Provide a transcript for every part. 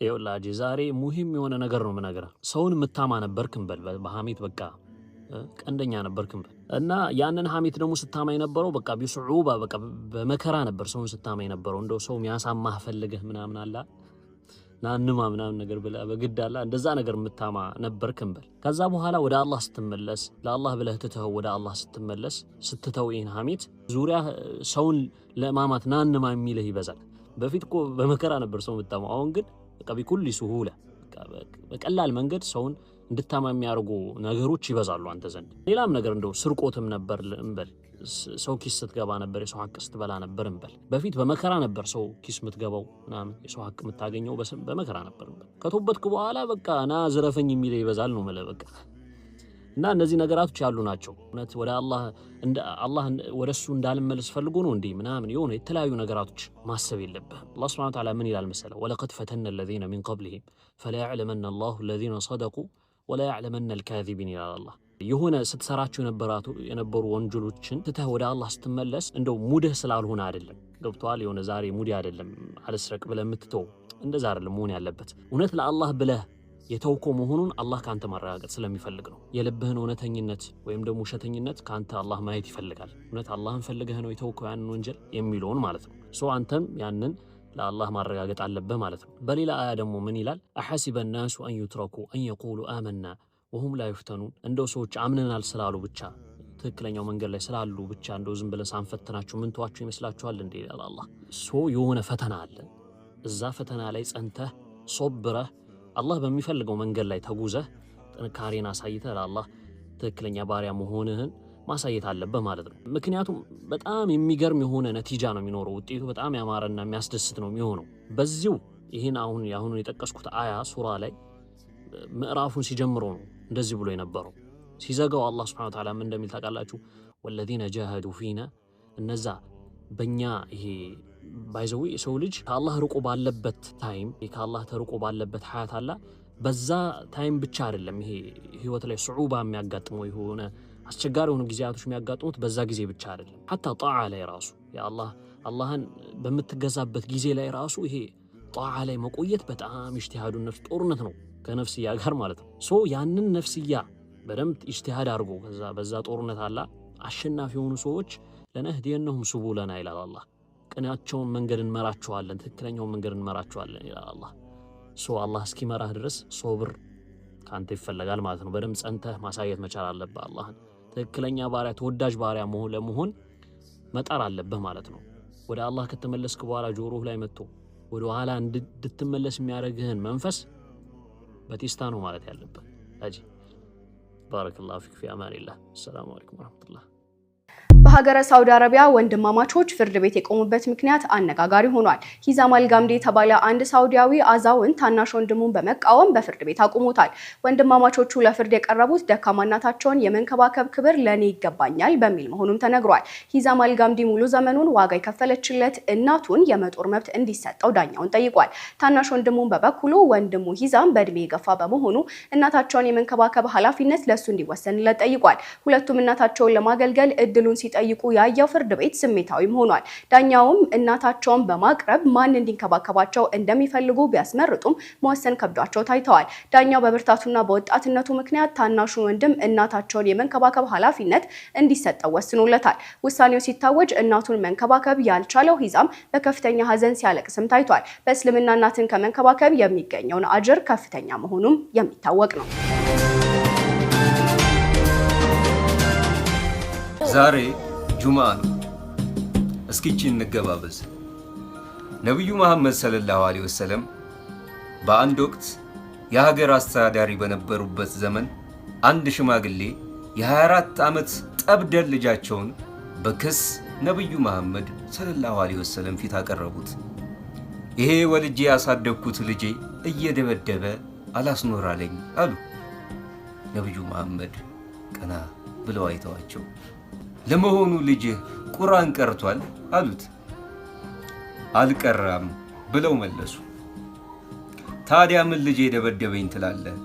ይኸውልህ ዛሬ ሙሂም የሆነ ነገር ነው የምነግርህ። ሰውን የምታማ ነበርክ እንበል በሐሜት በቃ ቀንደኛ ነበርክ እንበል እና ያንን ሐሜት ደግሞ ስታማ የነበረው በቃ ቢሱዑባ በቃ በመከራ ነበር ሰውን ስታማ የነበረው። እንደው ሰው የሚያሳማህ ፈልገህ ምናምን አላ ናንማ ምናምን ነገር ብለህ በግድ አላ እንደዛ ነገር የምታማ ነበርክ እንበል። ከዛ በኋላ ወደ አላህ ስትመለስ ለአላህ ብለህ ትተኸው ወደ አላህ ስትመለስ ስትተው ይህን ሐሜት ዙሪያ ሰውን ለማማት ናንማ የሚልህ ይበዛል። በፊት እኮ በመከራ ነበር ሰው የምታማው። አሁን ግን በቃ ቢኩል ሱሁላ በቀላል መንገድ ሰውን እንድታማ የሚያርጉ ነገሮች ይበዛሉ አንተ ዘንድ። ሌላም ነገር እንደው ስርቆትም ነበር እንበል። ሰው ኪስ ስትገባ ነበር የሰው ሐቅ ስትበላ ነበር እንበል። በፊት በመከራ ነበር ሰው ኪስ የምትገባው ምናምን የሰው ሐቅ የምታገኘው በመከራ ነበር እንበል። ከተውበትክ በኋላ በቃ ና ዝረፈኝ የሚል ይበዛል ነው ማለት በቃ። እና እነዚህ ነገራቶች ያሉ ናቸው። እውነት ወደ አላህ ወደሱ እንዳልመለስ ፈልጎ ነው እንዴ ምናምን የሆነ የተለያዩ ነገራቶች ማሰብ የለብህም። አላህ ሱብሓነሁ ወተዓላ ምን ይላል መሰለ ወለቀድ ፈተነ الذين من قبلهم فلا يعلمن الله الذين صدقوا ولا يعلمن الكاذبين ይላል አላህ። የሆነ ስትሰራቸው የነበሩ ወንጀሎችን ትተህ ወደ አላህ ስትመለስ እንደው ሙድህ ስላልሆነ አይደለም። ገብቶሃል? የሆነ ዛሬ ሙዲ አይደለም አልስረቅ ብለህ የምትተው እንደዛ አይደለም መሆን ያለበት። እውነት ለአላህ ብለህ የተውከው መሆኑን አላህ ካንተ ማረጋገጥ ስለሚፈልግ ነው። የልብህን እውነተኝነት ወይም ደግሞ ውሸተኝነት ካንተ አላህ ማየት ይፈልጋል። እውነት አላህን ፈልገህ ነው የተውከው ያንን ወንጀል የሚለውን ማለት ነው። አንተም ያንን ለአላህ ማረጋገጥ አለብህ ማለት ነው። በሌላ አያ ደግሞ ምን ይላል? አሐሲበ الناس أن يتركوا أن يقولوا آمنا وهم لا يفتنون። እንደው ሰዎች አምነናል ስላሉ ብቻ ትክክለኛው መንገድ ላይ ስላሉ ብቻ እንደው ዝም ብለን ሳንፈትናቸው ምን ተዋቸው ይመስላችኋል እንዴ ይላል አላህ። የሆነ ፈተና አለ። እዛ ፈተና ላይ ጸንተህ ሶብረህ አላህ በሚፈልገው መንገድ ላይ ተጉዘህ ጥንካሬን አሳይተህ ለአላህ ትክክለኛ ባሪያ መሆንህን ማሳየት አለበት ማለት ነው። ምክንያቱም በጣም የሚገርም የሆነ ነቲጃ ነው የሚኖረው። ውጤቱ በጣም ያማረና የሚያስደስት ነው የሚሆነው። በዚሁ ይህን አሁን የጠቀስኩት አያ ሱራ ላይ ምዕራፉን ሲጀምረው ነው እንደዚህ ብሎ የነበረው። ሲዘጋው አላህ ሱብሓነሁ ወተዓላ ምን እንደሚል ታውቃላችሁ? ወለዚነ ጃሃዱ ፊና እነዛ በእኛ ይሄ ባይዘው የሰው ልጅ ከአላህ ርቆ ባለበት ታይም ከአላህ ተርቆ ባለበት ሐያት አላ በዛ ታይም ብቻ አይደለም ይሄ ህይወት ላይ ሱዑባ የሚያጋጥመው የሆነ አስቸጋሪ የሆኑ ጊዜያቶች የሚያጋጥሙት በዛ ጊዜ ብቻ አይደለም። ሐታ ጣዓ ላይ ራሱ አላህን በምትገዛበት ጊዜ ላይ ራሱ ይሄ ጣዓ ላይ መቆየት በጣም ኢጅቲሃዱን ነፍስ ጦርነት ነው ከነፍስያ ጋር ማለት ነው። ያንን ነፍስያ በደንብ ኢጅቲሃድ አድርጎ በዛ ጦርነት አላ አሸናፊ የሆኑ ሰዎች ለነህዲየነሁም ሱቡለና ይላል አላህ። ቅናቸውን መንገድ እንመራቸዋለን፣ ትክክለኛውን መንገድ እንመራቸዋለን ይላል አላህ። አላህ እስኪመራህ ድረስ ሶብር ካንተ ይፈልጋል ማለት ነው። በደንብ ጸንተህ ማሳየት መቻል አለብህ አላህን። ትክክለኛ ባሪያ ተወዳጅ ባሪያ ለመሆን መጣር አለብህ ማለት ነው። ወደ አላህ ከተመለስክ በኋላ ጆሮህ ላይ መጥቶ ወደ ኋላ እንድትመለስ የሚያደርግህን መንፈስ በቴስታ ነው ማለት ያለብህ። ባረከላሁ ፊክ ፊ አማኒላህ። ሰላም አለይኩም ወራህመቱላህ። በሀገረ ሳውዲ አረቢያ ወንድማማቾች ፍርድ ቤት የቆሙበት ምክንያት አነጋጋሪ ሆኗል። ሂዛም አልጋምዲ የተባለ አንድ ሳውዲያዊ አዛውንት ታናሽ ወንድሙን በመቃወም በፍርድ ቤት አቁሞታል። ወንድማማቾቹ ለፍርድ የቀረቡት ደካማ እናታቸውን የመንከባከብ ክብር ለኔ ይገባኛል በሚል መሆኑም ተነግሯል። ሂዛም አልጋምዲ ሙሉ ዘመኑን ዋጋ የከፈለችለት እናቱን የመጦር መብት እንዲሰጠው ዳኛውን ጠይቋል። ታናሽ ወንድሙን በበኩሉ ወንድሙ ሂዛም በእድሜ የገፋ በመሆኑ እናታቸውን የመንከባከብ ኃላፊነት ለሱ እንዲወሰንለት ጠይቋል። ሁለቱም እናታቸውን ለማገልገል እድሉን ጠይቁ ያየው ፍርድ ቤት ስሜታዊም ሆኗል። ዳኛውም እናታቸውን በማቅረብ ማን እንዲንከባከባቸው እንደሚፈልጉ ቢያስመርጡም መወሰን ከብዷቸው ታይተዋል። ዳኛው በብርታቱና በወጣትነቱ ምክንያት ታናሹን ወንድም እናታቸውን የመንከባከብ ኃላፊነት እንዲሰጠው ወስኖለታል። ውሳኔው ሲታወጅ እናቱን መንከባከብ ያልቻለው ሂዛም በከፍተኛ ሐዘን ሲያለቅስም ታይቷል። በእስልምና እናትን ከመንከባከብ የሚገኘውን አጅር ከፍተኛ መሆኑም የሚታወቅ ነው። ዛሬ ጁምዓ ነው። እስኪ እንገባበዝ። ነብዩ መሐመድ ሰለላሁ ዐለይሂ ወሰለም በአንድ ወቅት የሀገር አስተዳዳሪ በነበሩበት ዘመን አንድ ሽማግሌ የ24 ዓመት ጠብደል ልጃቸውን በክስ ነብዩ መሐመድ ሰለላሁ ዐለይሂ ወሰለም ፊት አቀረቡት። ይሄ ወልጄ ያሳደግኩት ልጄ እየደበደበ አላስኖራለኝ አሉ። ነብዩ መሐመድ ቀና ብለው አይተዋቸው ለመሆኑ ልጅህ ቁርአን ቀርቷል አሉት። አልቀራም ብለው መለሱ። ታዲያ ምን ልጄ ደበደበኝ ትላለህ?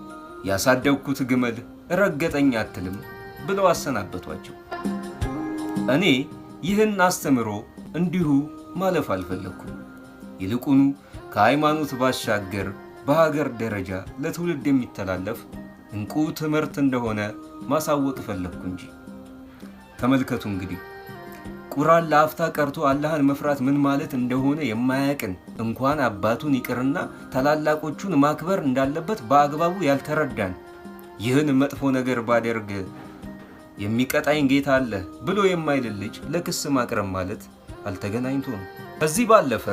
ያሳደግኩት ግመል ረገጠኝ አትልም ብለው አሰናበቷቸው። እኔ ይህን አስተምሮ እንዲሁ ማለፍ አልፈለኩም። ይልቁኑ ከሃይማኖት ባሻገር በሀገር ደረጃ ለትውልድ የሚተላለፍ እንቁ ትምህርት እንደሆነ ማሳወቅ ፈለግኩ እንጂ። ተመልከቱ እንግዲህ ቁርአን ለአፍታ ቀርቶ አላህን መፍራት ምን ማለት እንደሆነ የማያውቅን እንኳን አባቱን ይቅርና ታላላቆቹን ማክበር እንዳለበት በአግባቡ ያልተረዳን ይህን መጥፎ ነገር ባደርግ የሚቀጣኝ ጌታ አለ ብሎ የማይል ልጅ ለክስ ማቅረብ ማለት አልተገናኝቶ ነው። ከዚህ ባለፈ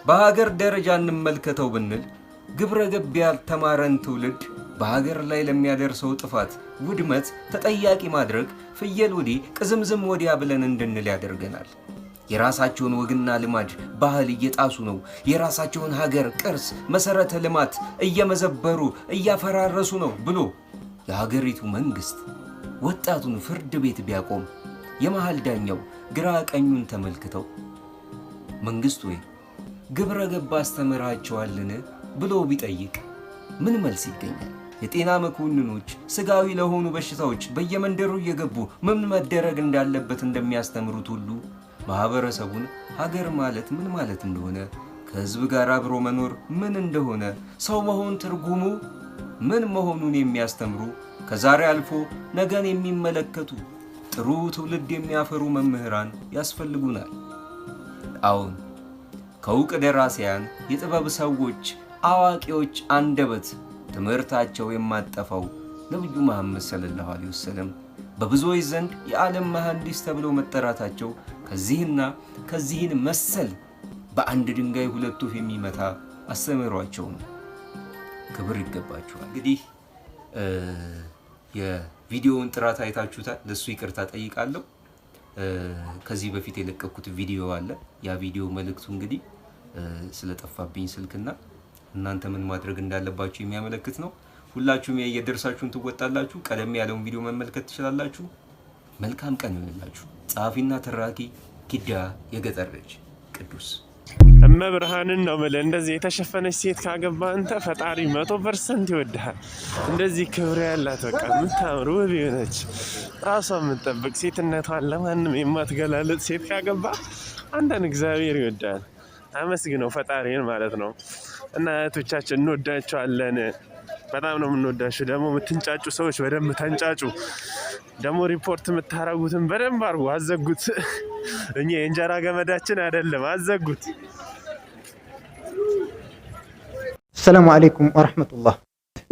በሀገር ደረጃ እንመልከተው ብንል ግብረ ገብ ያልተማረን ትውልድ በሀገር ላይ ለሚያደርሰው ጥፋት ውድመት ተጠያቂ ማድረግ ፍየል ወዲህ ቅዝምዝም ወዲያ ብለን እንድንል ያደርገናል። የራሳቸውን ወግና ልማድ ባህል እየጣሱ ነው። የራሳቸውን ሀገር ቅርስ መሰረተ ልማት እየመዘበሩ እያፈራረሱ ነው ብሎ የሀገሪቱ መንግስት ወጣቱን ፍርድ ቤት ቢያቆም የመሃል ዳኛው ግራ ቀኙን ተመልክተው መንግስት ወይ ግብረ ገብ አስተምራቸዋልን ብሎ ቢጠይቅ ምን መልስ ይገኛል? የጤና መኮንኖች ስጋዊ ለሆኑ በሽታዎች በየመንደሩ እየገቡ ምን መደረግ እንዳለበት እንደሚያስተምሩት ሁሉ ማህበረሰቡን ሀገር ማለት ምን ማለት እንደሆነ፣ ከህዝብ ጋር አብሮ መኖር ምን እንደሆነ፣ ሰው መሆን ትርጉሙ ምን መሆኑን የሚያስተምሩ ከዛሬ አልፎ ነገን የሚመለከቱ ጥሩ ትውልድ የሚያፈሩ መምህራን ያስፈልጉናል። አሁን ከውቅ ደራሲያን የጥበብ ሰዎች አዋቂዎች አንደበት ትምህርታቸው የማጠፋው ነብዩ መሐመድ ሰለላሁ ዐለይሂ ወሰለም በብዙዎች ዘንድ የዓለም መሐንዲስ ተብለው መጠራታቸው ከዚህና ከዚህን መሰል በአንድ ድንጋይ ሁለት ወፍ የሚመታ አስተምሯቸው ነው። ክብር ይገባቸዋል። እንግዲህ የቪዲዮውን ጥራት አይታችሁታል። ለሱ ይቅርታ ጠይቃለሁ። ከዚህ በፊት የለቀኩት ቪዲዮ አለ። ያ ቪዲዮ መልእክቱ እንግዲህ ስለጠፋብኝ ስልክና እናንተ ምን ማድረግ እንዳለባችሁ የሚያመለክት ነው። ሁላችሁም የየደርሳችሁን ትወጣላችሁ። ቀደም ያለውን ቪዲዮ መመልከት ትችላላችሁ። መልካም ቀን ይሁንላችሁ። ጸሐፊና ተራኪ ኪዳ የገጠር ልጅ ቅዱስ እመብርሃንን ነው ማለት እንደዚህ የተሸፈነች ሴት ካገባ አንተ ፈጣሪ 100% ይወድሃል። እንደዚህ ክብር ያላት በቃ የምታምር ውብ የሆነች ራሷን የምትጠብቅ ሴትነቷን ለማንም የማትገላለጥ ሴት ካገባ አንተን እግዚአብሔር ይወዳል። አመስግነው ፈጣሪን ማለት ነው። እና እህቶቻችን እንወዳቸዋለን። በጣም ነው የምንወዳችሁ። ደግሞ የምትንጫጩ ሰዎች በደንብ ተንጫጩ። ደግሞ ሪፖርት የምታረጉትን በደንብ አድርጉ። አዘጉት። እኛ የእንጀራ ገመዳችን አይደለም፣ አዘጉት። ሰላም አለይኩም ወራህመቱላህ።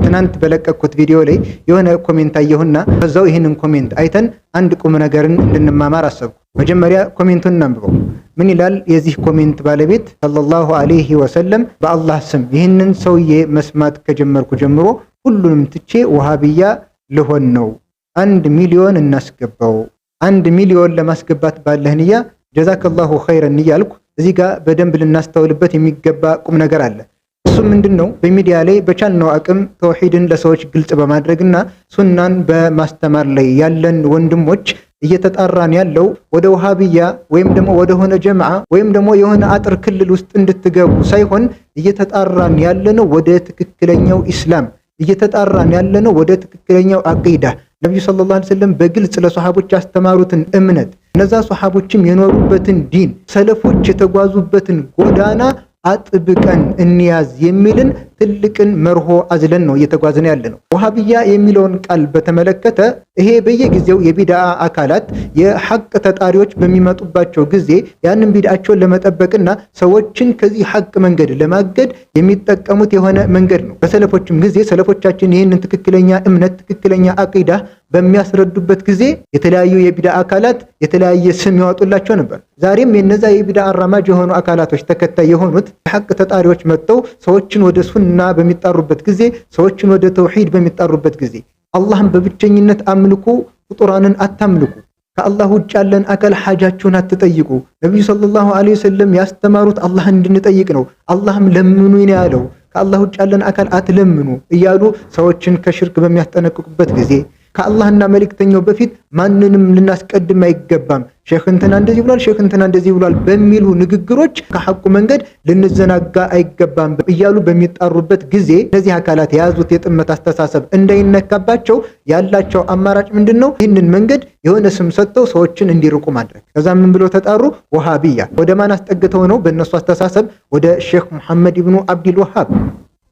ትናንት በለቀኩት ቪዲዮ ላይ የሆነ ኮሜንት አየሁና በዛው ይህንን ኮሜንት አይተን አንድ ቁም ነገርን እንድንማማር አሰብኩ። መጀመሪያ ኮሜንቱን እናንብበው። ምን ይላል የዚህ ኮሜንት ባለቤት? ሰለላሁ ዐለይሂ ወሰለም በአላህ ስም ይህንን ሰውዬ መስማት ከጀመርኩ ጀምሮ ሁሉንም ትቼ ወሃቢያ ልሆን ነው። 1 ሚሊዮን እናስገባው። 1 ሚሊዮን ለማስገባት ባለህ ንያ ጀዛከላሁ ኸይረን እያልኩ እዚህ ጋር በደንብ ልናስተውልበት የሚገባ ቁም ነገር አለ። እሱ ምንድነው? በሚዲያ ላይ በቻልነው አቅም ተውሂድን ለሰዎች ግልጽ በማድረግና ሱናን በማስተማር ላይ ያለን ወንድሞች እየተጣራን ያለው ወደ ወሃቢያ ወይም ደግሞ ወደ ሆነ ጀማዓ ወይም ደግሞ የሆነ አጥር ክልል ውስጥ እንድትገቡ ሳይሆን እየተጣራን ያለነው ወደ ትክክለኛው ኢስላም፣ እየተጣራን ያለነው ወደ ትክክለኛው አቂዳ። ነብዩ ሰለላሁ ዐለይሂ ወሰለም በግልጽ ለሷሃቦች ያስተማሩትን እምነት፣ እነዛ ሷሃቦችም የኖሩበትን ዲን፣ ሰለፎች የተጓዙበትን ጎዳና አጥብቀን እንያዝ የሚልን ትልቅን መርሆ አዝለን ነው እየተጓዝን ያለ ነው። ወሃቢያ የሚለውን ቃል በተመለከተ ይሄ በየጊዜው የቢድዓ አካላት የሐቅ ተጣሪዎች በሚመጡባቸው ጊዜ ያንን ቢድዓቸውን ለመጠበቅና ሰዎችን ከዚህ ሐቅ መንገድ ለማገድ የሚጠቀሙት የሆነ መንገድ ነው። በሰለፎችም ጊዜ ሰለፎቻችን ይህንን ትክክለኛ እምነት፣ ትክክለኛ አቂዳ በሚያስረዱበት ጊዜ የተለያዩ የቢድዓ አካላት የተለያየ ስም ያወጡላቸው ነበር። ዛሬም የነዛ የቢድዓ አራማጅ የሆኑ አካላቶች ተከታይ የሆኑት የሐቅ ተጣሪዎች መጥተው ሰዎችን ወደ ሱና በሚጣሩበት ጊዜ፣ ሰዎችን ወደ ተውሂድ በሚጣሩበት ጊዜ አላህን በብቸኝነት አምልኩ፣ ፍጡራንን አታምልኩ፣ ከአላህ ውጭ ያለን አካል ሐጃችሁን አትጠይቁ፣ ነብዩ ሰለላሁ ዐለይሂ ወሰለም ያስተማሩት አላህን እንድንጠይቅ ነው፣ አላህም ለምኑ ነው ያለው፣ ከአላህ ውጭ ያለን አካል አትለምኑ እያሉ ሰዎችን ከሽርክ በሚያስጠነቅቁበት ጊዜ ከአላህና መልእክተኛው በፊት ማንንም ልናስቀድም አይገባም፣ ሼክ እንትና እንደዚህ ብሏል፣ ሼክ እንትና እንደዚህ ብሏል በሚሉ ንግግሮች ከሐቁ መንገድ ልንዘናጋ አይገባም እያሉ በሚጣሩበት ጊዜ እነዚህ አካላት የያዙት የጥመት አስተሳሰብ እንዳይነካባቸው ያላቸው አማራጭ ምንድነው? ይህንን መንገድ የሆነ ስም ሰጥተው ሰዎችን እንዲርቁ ማድረግ። ከዛ ምን ብለው ተጣሩ? ወሃቢያ። ወደ ማን አስጠግተው ነው? በእነሱ አስተሳሰብ ወደ ሼክ መሐመድ ኢብኑ አብዱል ወሃብ።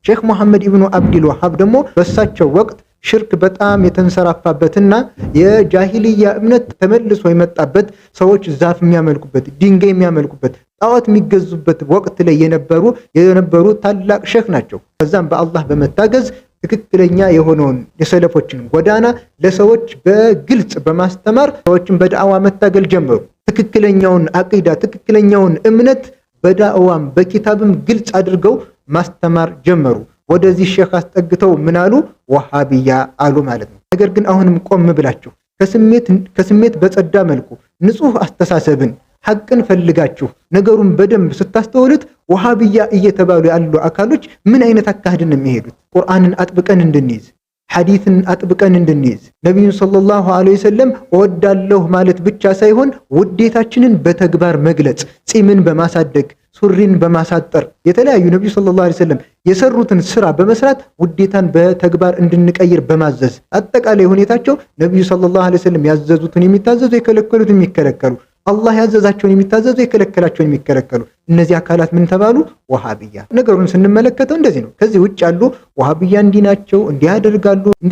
ሼክ መሐመድ ኢብኑ አብዱል ወሃብ ደግሞ በሳቸው ወቅት ሽርክ በጣም የተንሰራፋበትና የጃሂልያ እምነት ተመልሶ የመጣበት ሰዎች ዛፍ የሚያመልኩበት ድንጋይ የሚያመልኩበት ጣዖት የሚገዙበት ወቅት ላይ የነበሩ ታላቅ ሼክ ናቸው። ከዛም በአላህ በመታገዝ ትክክለኛ የሆነውን የሰለፎችን ጎዳና ለሰዎች በግልጽ በማስተማር ሰዎችን በዳዕዋ መታገል ጀመሩ። ትክክለኛውን አቂዳ ትክክለኛውን እምነት በዳዕዋም በኪታብም ግልጽ አድርገው ማስተማር ጀመሩ። ወደዚህ ሼክ አስጠግተው ምን አሉ? ወሃቢያ አሉ ማለት ነው። ነገር ግን አሁንም ቆም ብላችሁ ከስሜት በጸዳ መልኩ ንጹህ አስተሳሰብን ሐቅን ፈልጋችሁ ነገሩን በደንብ ስታስተውሉት ወሃቢያ እየተባሉ ያሉ አካሎች ምን አይነት አካሄድን የሚሄዱት? ቁርአንን አጥብቀን እንድንይዝ ሐዲስን አጥብቀን እንድንይዝ ነብዩን ሰለላሁ ዐለይሂ ወሰለም እወዳለሁ ማለት ብቻ ሳይሆን ውዴታችንን በተግባር መግለጽ፣ ጺምን በማሳደግ ሱሪን በማሳጠር የተለያዩ ነብዩ ሰለላሁ ዐለይሂ ወሰለም የሰሩትን ስራ በመስራት ውዴታን በተግባር እንድንቀይር በማዘዝ አጠቃላይ ሁኔታቸው ነብዩ ሰለላሁ ዐለይሂ ወሰለም ያዘዙትን የሚታዘዙ የከለከሉትን የሚከለከሉ አላህ ያዘዛቸውን የሚታዘዙ የከለከላቸውን የሚከለከሉ እነዚህ አካላት ምን ተባሉ? ወሃቢያ። ነገሩን ስንመለከተው እንደዚህ ነው። ከዚህ ውጭ ያሉ ወሃቢያ እንዲህ ናቸው እንዲህ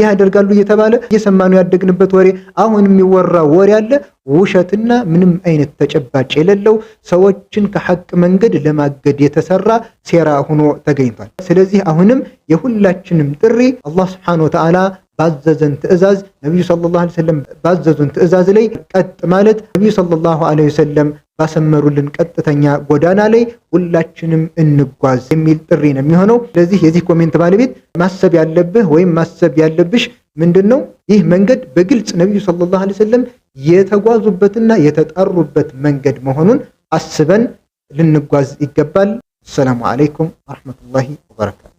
ያደርጋሉ እየተባለ እየሰማኑ ያደግንበት ወሬ አሁን የሚወራ ወሬ አለ። ውሸትና ምንም አይነት ተጨባጭ የሌለው ሰዎችን ከሐቅ መንገድ ለማገድ የተሰራ ሴራ ሆኖ ተገኝቷል። ስለዚህ አሁንም የሁላችንም ጥሪ አላህ Subhanahu Wa Ta'ala ባዘዘን ትእዛዝ ነብዩ ሰለላሁ ዐለይሂ ወሰለም ባዘዙን ትእዛዝ ላይ ቀጥ ማለት ነብዩ ሰለላሁ ዐለይሂ ወሰለም ባሰመሩልን ቀጥተኛ ጎዳና ላይ ሁላችንም እንጓዝ የሚል ጥሪ ነው የሚሆነው። ስለዚህ የዚህ ኮሜንት ባለቤት ማሰብ ያለብህ ወይም ማሰብ ያለብሽ ምንድነው? ይህ መንገድ በግልጽ ነብዩ ሰለላሁ ዐለይሂ ወሰለም የተጓዙበትና የተጣሩበት መንገድ መሆኑን አስበን ልንጓዝ ይገባል። ሰላም አለይኩም ወራህመቱላሂ ወበረካቱ።